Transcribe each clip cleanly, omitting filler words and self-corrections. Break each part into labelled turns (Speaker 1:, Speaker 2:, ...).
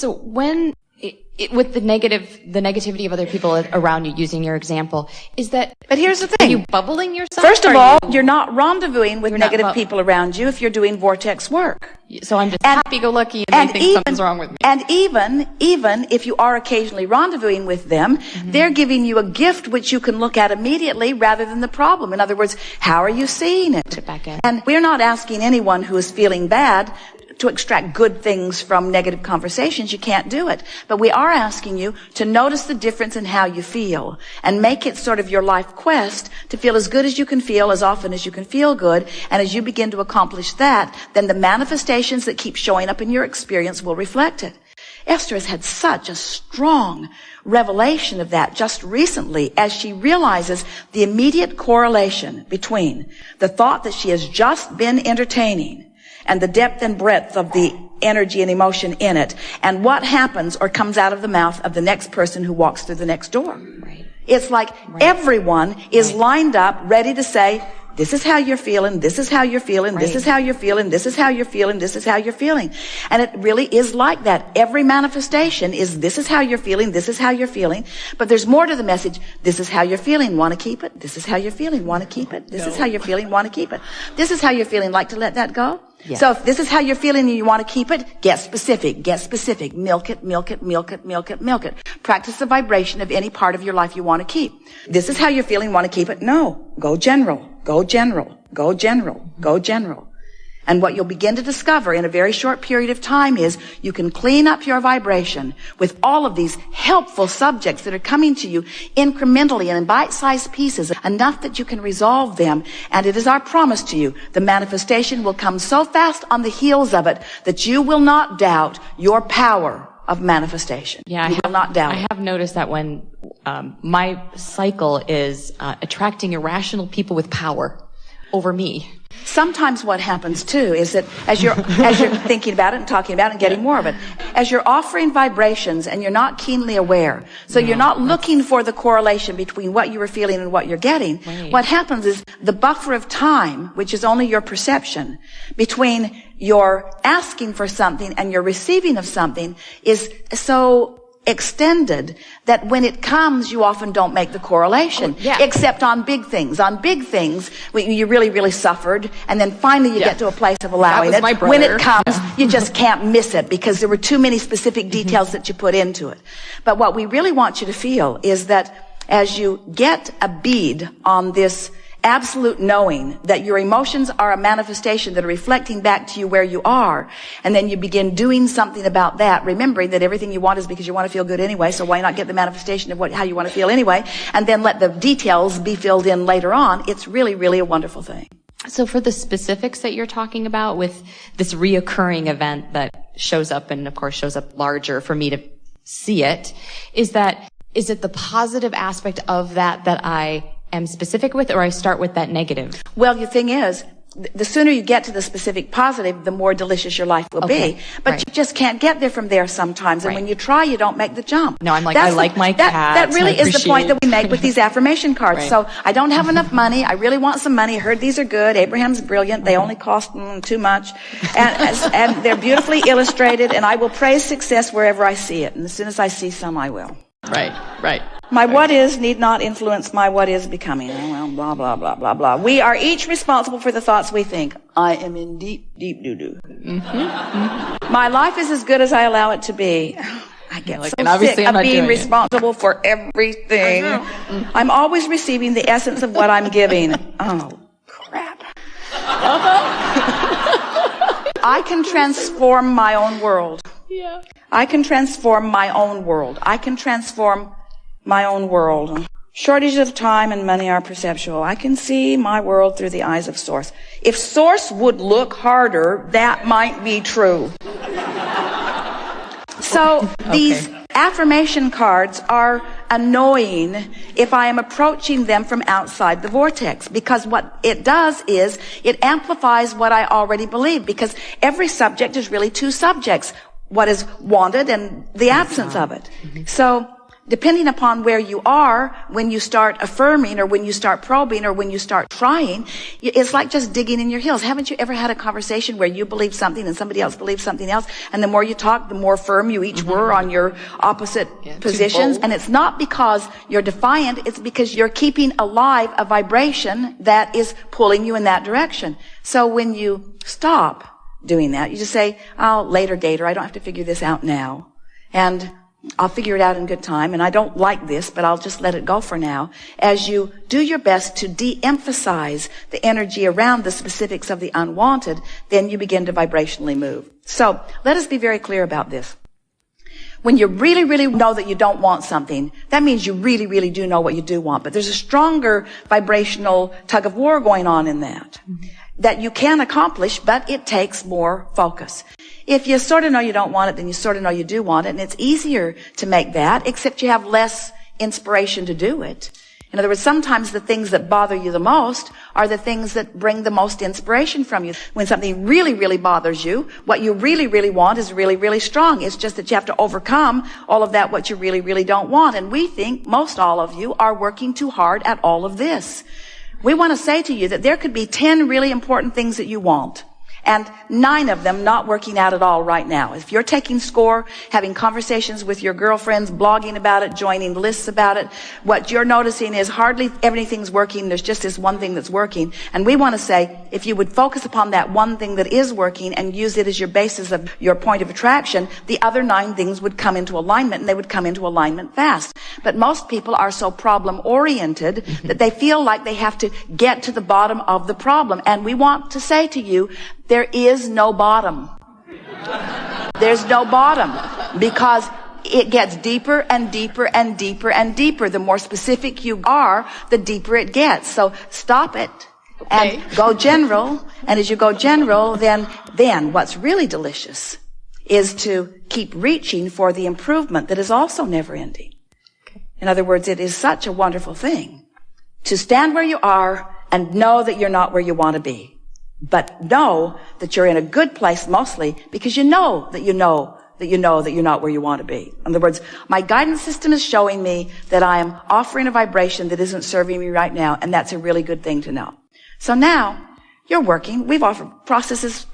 Speaker 1: So when, with the negativity of other people around you, using your example, is that...
Speaker 2: But here's the thing.
Speaker 1: Are you bubbling yourself?
Speaker 2: First of all, you're not rendezvousing with negative people around you if you're doing vortex work.
Speaker 1: So I'm just happy-go-lucky and they think something's wrong with me.
Speaker 2: And even if you are occasionally rendezvousing with them, they're giving you a gift which you can look at immediately rather than the problem. In other words, how are you seeing it?
Speaker 1: Put it back in.
Speaker 2: And we're not asking anyone who is feeling bad to extract good things from negative conversations. You can't do it. But we are asking you to notice the difference in how you feel and make it sort of your life quest to feel as good as you can feel as often as you can feel good. And as you begin to accomplish that, then the manifestations that keep showing up in your experience will reflect it. Esther has had such a strong revelation of that just recently as she realizes the immediate correlation between the thought that she has just been entertaining and the depth and breadth of the energy and emotion in it, and what happens or comes out of the mouth of the next person who walks through the next door.
Speaker 1: Right.
Speaker 2: It's like everyone is lined up, ready to say, this is how you're feeling, this is how you're feeling, this is how you're feeling, this is how you're feeling, this is how you're feeling. And it really is like that. Every manifestation is this is how you're feeling, this is how you're feeling. But there's more to the message. This is how you're feeling, want to keep it. This is how you're feeling, want to keep it. This is how you're feeling, want to keep it. This is how you're feeling, like to let that go. Yes. So if this is how you're feeling and you want to keep it, get specific, milk it, milk it, milk it, milk it, milk it. Practice the vibration of any part of your life you want to keep. This is how you're feeling, want to keep it. No, go general, go general, go general, go general. And what you'll begin to discover in a very short period of time is you can clean up your vibration with all of these helpful subjects that are coming to you incrementally and in bite-sized pieces, enough that you can resolve them. And it is our promise to you, the manifestation will come so fast on the heels of it that you will not doubt your power of manifestation.
Speaker 1: Yeah,
Speaker 2: you will not doubt.
Speaker 1: I have noticed that when my cycle is attracting irrational people with power over me.
Speaker 2: Sometimes what happens too is that as you're thinking about it and talking about it and getting more of it, as you're offering vibrations and you're not keenly aware, so you're not looking for the correlation between what you were feeling and what you're getting, what happens is the buffer of time, which is only your perception, between your asking for something and your receiving of something is so extended that when it comes, you often don't make the correlation, except on big things. On big things, you really, really suffered, and then finally you get to a place of allowing it. When it comes, you just can't miss it because there were too many specific details that you put into it. But what we really want you to feel is that as you get a bead on this absolute knowing that your emotions are a manifestation that are reflecting back to you where you are, and then you begin doing something about that, remembering that everything you want is because you want to feel good anyway, so why not get the manifestation of how you want to feel anyway, and then let the details be filled in later on. It's really, really a wonderful thing.
Speaker 1: So for the specifics that you're talking about with this reoccurring event that shows up, and of course shows up larger for me to see it, is it the positive aspect of that I am specific with, or I start with that negative? Well,
Speaker 2: the thing is, the sooner you get to the specific positive, the more delicious your life will be. But you just can't get there from there sometimes. And when you try, you don't make the jump.
Speaker 1: No, I'm like, I like my cat.
Speaker 2: That really is the point that we make with these affirmation cards. So I don't have enough money. I really want some money. I heard these are good. Abraham's brilliant. They only cost too much. And they're beautifully illustrated. And I will praise success wherever I see it. And as soon as I see some, I will.
Speaker 1: Right.
Speaker 2: My what is need not influence my what is becoming. Oh, well, blah, blah, blah, blah, blah. We are each responsible for the thoughts we think. I am in deep, deep doo-doo. My life is as good as I allow it to be. I get so sick of being responsible for everything. I'm always receiving the essence of what I'm giving. Oh, crap. I can transform my own world.
Speaker 1: Yeah.
Speaker 2: I can transform my own world. I can transform my own world. Shortages of time and money are perceptual. I can see my world through the eyes of Source. If Source would look harder, that might be true. So these affirmation cards are annoying if I am approaching them from outside the vortex, because what it does is it amplifies what I already believe, because every subject is really two subjects, what is wanted and the absence of it. So depending upon where you are when you start affirming or when you start probing or when you start trying, it's like just digging in your heels. Haven't you ever had a conversation where you believe something and somebody else believes something else, and the more you talk, the more firm you each were on your opposite positions? And it's not because you're defiant, it's because you're keeping alive a vibration that is pulling you in that direction. So when you stop doing that, you just say, "I'll later date her. I don't have to figure this out now. And I'll figure it out in good time, and I don't like this, but I'll just let it go for now." As you do your best to de-emphasize the energy around the specifics of the unwanted, then you begin to vibrationally move. So let us be very clear about this. When you really, really know that you don't want something, that means you really, really do know what you do want. But there's a stronger vibrational tug of war going on in that you can accomplish, but it takes more focus. If you sort of know you don't want it, then you sort of know you do want it, and it's easier to make that, except you have less inspiration to do it. In other words, sometimes the things that bother you the most are the things that bring the most inspiration from you. When something really, really bothers you, what you really, really want is really, really strong. It's just that you have to overcome all of that what you really, really don't want. And we think most all of you are working too hard at all of this. We want to say to you that there could be 10 really important things that you want, and 9 of them not working out at all right now. If you're taking score, having conversations with your girlfriends, blogging about it, joining lists about it, what you're noticing is hardly everything's working. There's just this one thing that's working. And we want to say, if you would focus upon that one thing that is working and use it as your basis of your point of attraction, the other 9 things would come into alignment, and they would come into alignment fast. But most people are so problem-oriented that they feel like they have to get to the bottom of the problem. And we want to say to you, there is no bottom. There's no bottom, because it gets deeper and deeper and deeper and deeper. The more specific you are, the deeper it gets. So stop it and go general. And as you go general, then what's really delicious is to keep reaching for the improvement that is also never ending. In other words, it is such a wonderful thing to stand where you are and know that you're not where you want to be. But know that you're in a good place mostly because you know that you're not where you want to be. In other words, my guidance system is showing me that I am offering a vibration that isn't serving me right now, and that's a really good thing to know. So now, you're working. We've offered processes.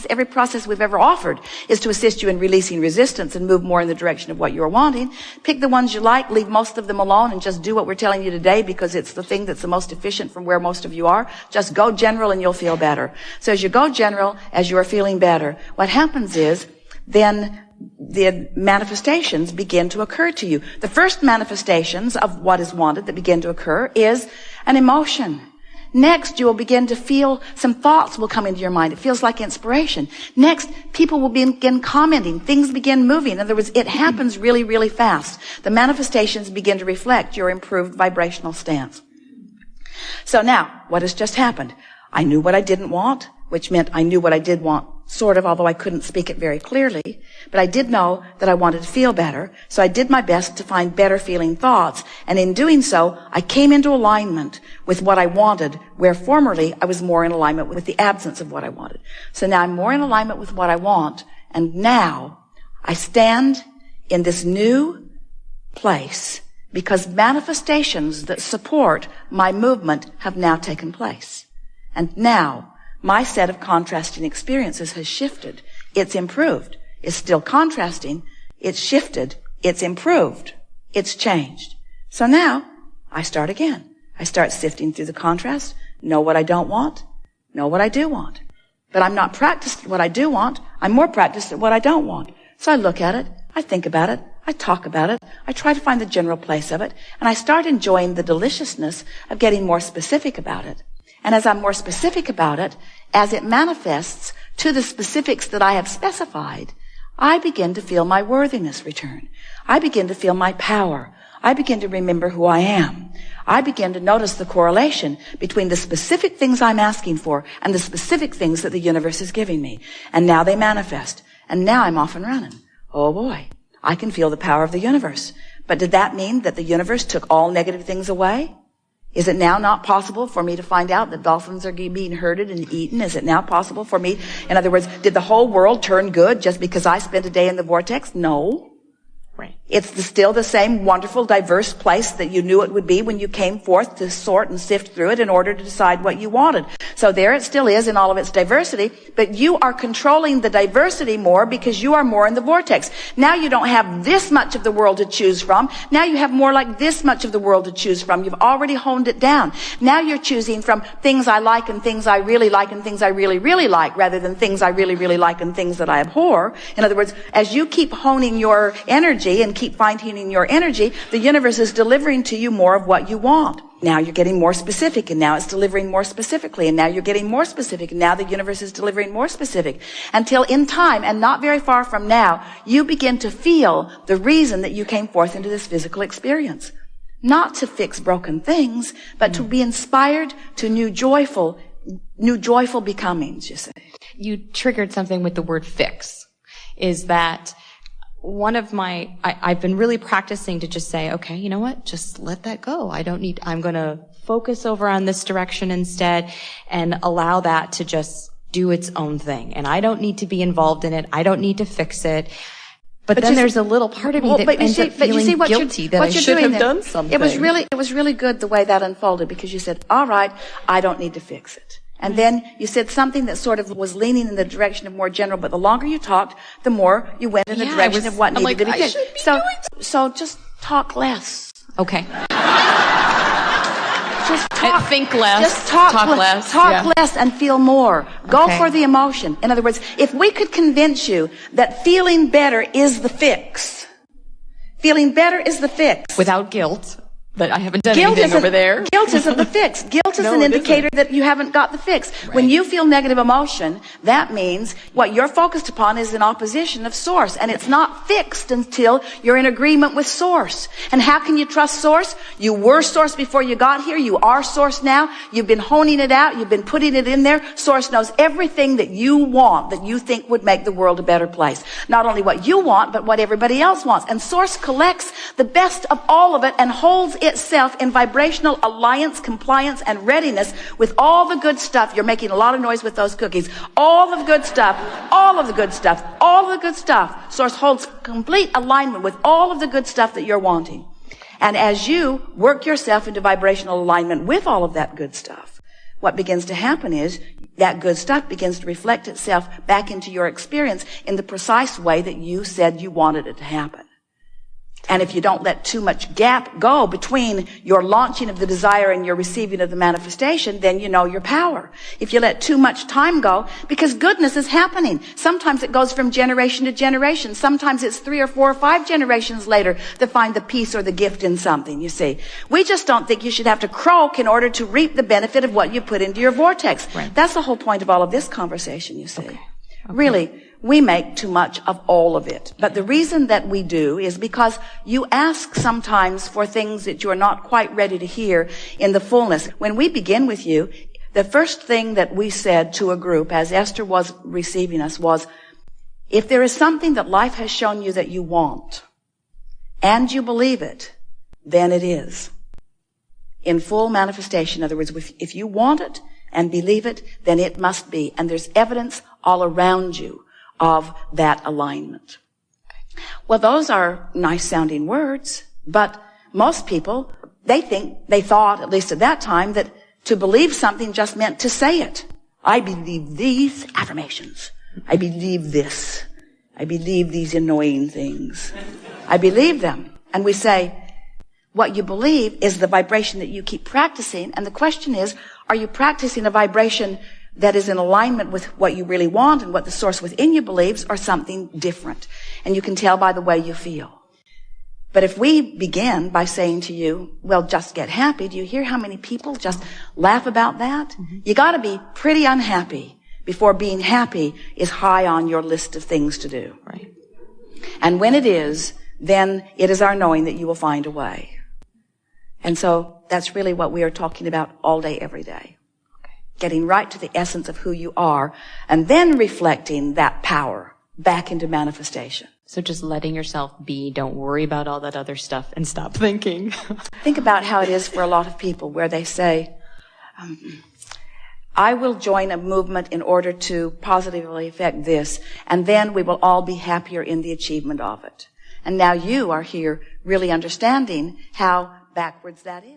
Speaker 2: Every process we've ever offered is to assist you in releasing resistance and move more in the direction of what you're wanting. Pick the ones you like, leave most of them alone, and just do what we're telling you today because it's the thing that's the most efficient from where most of you are. Just go general and you'll feel better. So as you go general, as you are feeling better, what happens is then the manifestations begin to occur to you. The first manifestations of what is wanted that begin to occur is an emotion. Next, you will begin to feel some thoughts will come into your mind. It feels like inspiration. Next, people will begin commenting. Things begin moving. In other words, it happens really, really fast. The manifestations begin to reflect your improved vibrational stance. So now, what has just happened? I knew what I didn't want, which meant I knew what I did want, sort of, although I couldn't speak it very clearly. But I did know that I wanted to feel better, so I did my best to find better feeling thoughts. And in doing so, I came into alignment with what I wanted, where formerly I was more in alignment with the absence of what I wanted. So now I'm more in alignment with what I want, and now I stand in this new place because manifestations that support my movement have now taken place. And now my set of contrasting experiences has shifted. It's improved. It's still contrasting. It's shifted. It's improved. It's changed. So now I start again. I start sifting through the contrast, know what I don't want, know what I do want. But I'm not practiced at what I do want. I'm more practiced at what I don't want. So I look at it. I think about it. I talk about it. I try to find the general place of it. And I start enjoying the deliciousness of getting more specific about it. And as I'm more specific about it, as it manifests to the specifics that I have specified, I begin to feel my worthiness return. I begin to feel my power. I begin to remember who I am. I begin to notice the correlation between the specific things I'm asking for and the specific things that the universe is giving me. And now they manifest. And now I'm off and running. Oh boy, I can feel the power of the universe. But did that mean that the universe took all negative things away? Is it now not possible for me to find out that dolphins are being herded and eaten? Is it now possible for me? In other words, did the whole world turn good just because I spent a day in the vortex? No.
Speaker 1: Right.
Speaker 2: It's still the same wonderful, diverse place that you knew it would be when you came forth to sort and sift through it in order to decide what you wanted. So there it still is in all of its diversity, but you are controlling the diversity more because you are more in the vortex. Now you don't have this much of the world to choose from. Now you have more like this much of the world to choose from. You've already honed it down. Now you're choosing from things I like and things I really like and things I really, really like rather than things I really, really like and things that I abhor. In other words, as you keep honing your energy and keep fine-tuning your energy, the universe is delivering to you more of what you want. Now you're getting more specific, and now it's delivering more specifically, and now you're getting more specific, and now the universe is delivering more specific. Until in time, and not very far from now, you begin to feel the reason that you came forth into this physical experience. Not to fix broken things, but to be inspired to new joyful becomings, you say.
Speaker 1: You triggered something with the word fix. Is that one of I've been really practicing to just say, okay, you know what? Just let that go. I'm going to focus over on this direction instead and allow that to just do its own thing. And I don't need to be involved in it. I don't need to fix it. But then there's a little part of me that ends up feeling guilty that I should have done something.
Speaker 2: It was really good the way that unfolded, because you said, all right, I don't need to fix it. And then you said something that sort of was leaning in the direction of more general, but the longer you talked, the more you went in the direction of what needed to be fixed. So just talk less.
Speaker 1: Okay.
Speaker 2: Just talk.
Speaker 1: Think less.
Speaker 2: Just talk less. Talk less and feel more. Go for the emotion. In other words, if we could convince you that feeling better is the fix. Feeling better is the fix.
Speaker 1: Without guilt. But I haven't done anything over there.
Speaker 2: Guilt isn't the fix. Guilt is an indicator that you haven't got the fix. Right. When you feel negative emotion, that means what you're focused upon is in opposition of source. And it's not fixed until you're in agreement with source. And how can you trust source? You were source before you got here. You are source now. You've been honing it out. You've been putting it in there. Source knows everything that you want, that you think would make the world a better place. Not only what you want, but what everybody else wants. And source collects the best of all of it and holds itself in vibrational alliance, compliance, and readiness with all the good stuff. You're making a lot of noise with those cookies. All of the good stuff, all of the good stuff, all of the good stuff. Source holds complete alignment with all of the good stuff that you're wanting. And as you work yourself into vibrational alignment with all of that good stuff, what begins to happen is that good stuff begins to reflect itself back into your experience in the precise way that you said you wanted it to happen. And if you don't let too much gap go between your launching of the desire and your receiving of the manifestation, then you know your power. If you let too much time go, because goodness is happening. Sometimes it goes from generation to generation. Sometimes it's 3 or 4 or 5 generations later to find the peace or the gift in something, you see. We just don't think you should have to croak in order to reap the benefit of what you put into your vortex.
Speaker 1: Right.
Speaker 2: That's the whole point of all of this conversation, you see. Okay. Really, we make too much of all of it. But the reason that we do is because you ask sometimes for things that you're not quite ready to hear in the fullness. When we begin with you, the first thing that we said to a group as Esther was receiving us was, if there is something that life has shown you that you want, and you believe it, then it is. In full manifestation. In other words, if you want it and believe it, then it must be. And there's evidence all around you of that alignment. Well, those are nice sounding words, but most people, they thought, at least at that time, that to believe something just meant to say it. I believe these affirmations. I believe this. I believe these annoying things. I believe them. And we say, what you believe is the vibration that you keep practicing. And the question is, are you practicing a vibration that is in alignment with what you really want and what the source within you believes, or something different? And you can tell by the way you feel. But if we begin by saying to you, well, just get happy, do you hear how many people just laugh about that? Mm-hmm. You got to be pretty unhappy before being happy is high on your list of things to do.
Speaker 1: Right.
Speaker 2: And when it is, then it is our knowing that you will find a way. And so that's really what we are talking about all day, every day. Okay. Getting right to the essence of who you are, and then reflecting that power back into manifestation.
Speaker 1: So just letting yourself be, don't worry about all that other stuff, and stop thinking.
Speaker 2: Think about how it is for a lot of people where they say, I will join a movement in order to positively affect this, and then we will all be happier in the achievement of it. And now you are here really understanding how backwards that is.